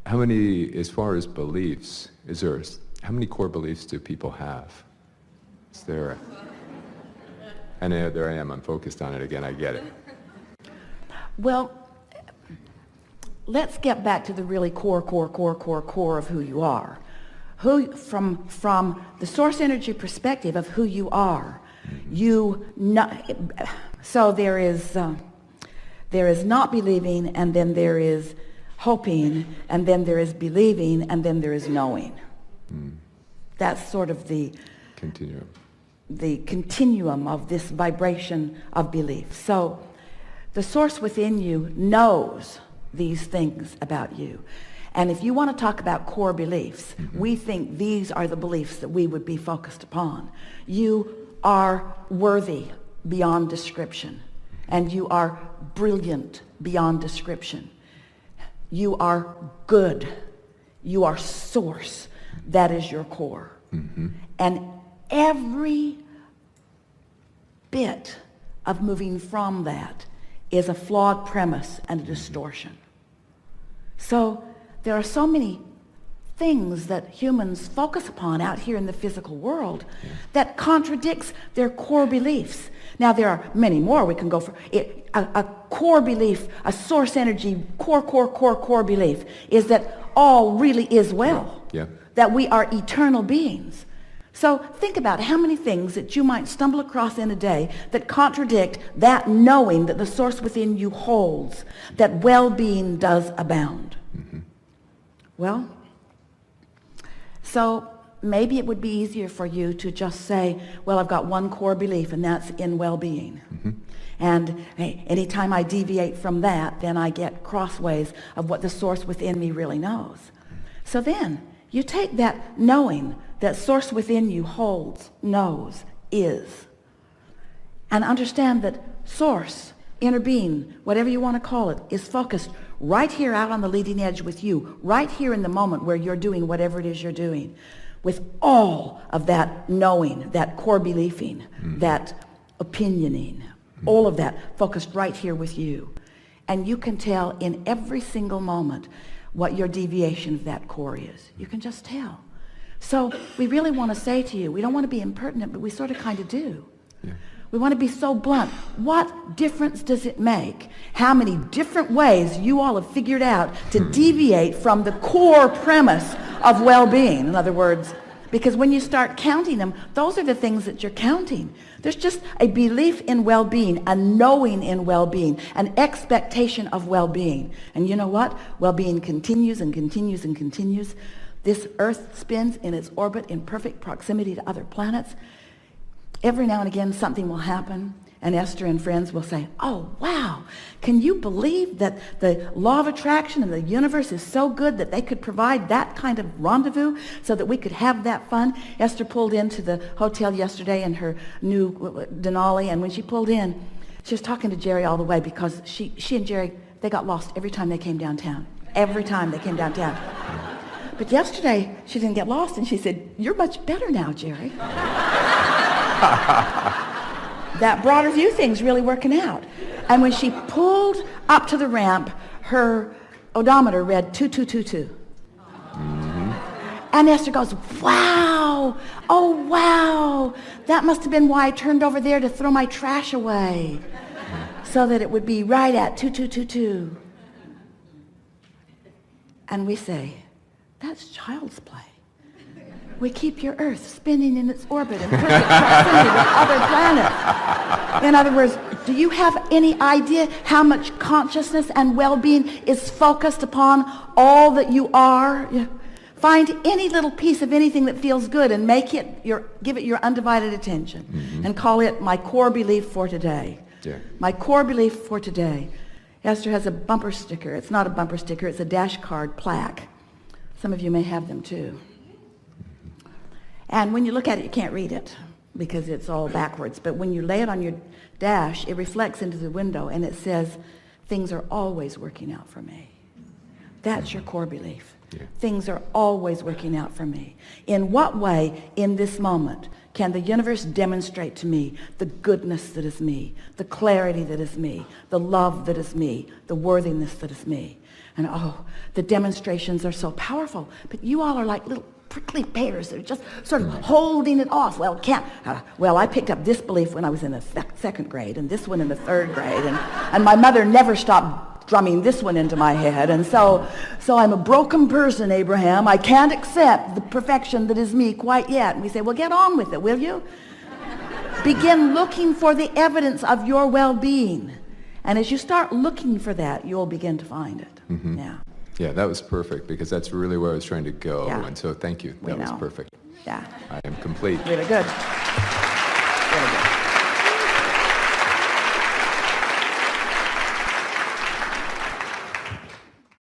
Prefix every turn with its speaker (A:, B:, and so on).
A: How many, as far as beliefs, how many core beliefs do people have? Is there? And there I am. I'm focused on it again. I get it.
B: Well, let's get back to the really core of who you are. From the source energy perspective of who you are, so there is not believing, and then there is hoping, and then there is believing, and then there is knowing. That's sort of the continuum of this vibration of belief. So the source within you knows these things about you. And if you want to talk about core beliefs, we think these are the beliefs that we would be focused upon. You are worthy beyond description, and you are brilliant beyond description. You are good. You are source. That is your core. And every bit of moving from that is a flawed premise and a distortion. So there are so many things that humans focus upon out here in the physical world that contradicts their core beliefs. Now there are many more we can go for. A core belief, a source energy, core belief is that all really is well. That we are eternal beings. So think about how many things that you might stumble across in a day that contradict that knowing that the source within you holds, that well-being does abound. Well, so maybe it would be easier for you to just say, well, I've got one core belief, and that's in well-being. And hey, anytime I deviate from that, then I get crossways of what the source within me really knows. So then you take that knowing that source within you holds, knows, is, and understand that source, inner being, whatever you want to call it, is focused right here out on the leading edge with you, right here in the moment where you're doing whatever it is you're doing, with all of that knowing, that core believing, that opinioning, all of that focused right here with you. And you can tell in every single moment what your deviation of that core is. You can just tell. So we really want to say to you, we don't want to be impertinent, but we sort of kind of do. We want to be so blunt. What difference does it make how many different ways you all have figured out to deviate from the core premise of well-being? In other words, because when you start counting them, those are the things that you're counting. There's just a belief in well-being, a knowing in well-being, an expectation of well-being. And you know what? Well-being continues and continues and continues. This Earth spins in its orbit in perfect proximity to other planets. Every now and again, something will happen, and Esther and friends will say, oh, wow, can you believe that the law of attraction and the universe is so good that they could provide that kind of rendezvous so that we could have that fun? Esther pulled into the hotel yesterday in her new Denali, and when she pulled in, she was talking to Jerry all the way because she and Jerry, they got lost every time they came downtown. Every time they came downtown. But yesterday, she didn't get lost, and she said, you're much better now, Jerry. That broader view thing's really working out. And when she pulled up to the ramp, her odometer read 2222. And Esther goes, wow, oh wow, that must have been why I turned over there to throw my trash away, so that it would be right at 2222. And we say, that's child's play. We keep your Earth spinning in its orbit in perfect proximity with other planets. In other words, do you have any idea how much consciousness and well-being is focused upon all that you are? Find any little piece of anything that feels good and give it your undivided attention, and call it my core belief for today. My core belief for today. Esther has a bumper sticker. It's not a bumper sticker. It's a dash card plaque. Some of you may have them too. And when you look at it, you can't read it because it's all backwards. But when you lay it on your dash, it reflects into the window, and it says, things are always working out for me. That's your core belief.
A: Yeah.
B: Things are always working out for me. In what way, in this moment, can the universe demonstrate to me the goodness that is me, the clarity that is me, the love that is me, the worthiness that is me? And oh, the demonstrations are so powerful. But you all are like little prickly pears that are just sort of holding it off. Well, I picked up this belief when I was in the second grade, and this one in the third grade, and my mother never stopped drumming this one into my head, and so I'm a broken person, Abraham. I can't accept the perfection that is me quite yet. And we say, well, get on with it, will you? Begin looking for the evidence of your well-being, and as you start looking for that, you'll begin to find it.
A: Mm-hmm.
B: Yeah.
A: Yeah, that was perfect, because that's really where I was trying to go.
B: Yeah.
A: And so thank you. That was perfect.
B: Yeah.
A: I am complete.
B: Really good. Really good.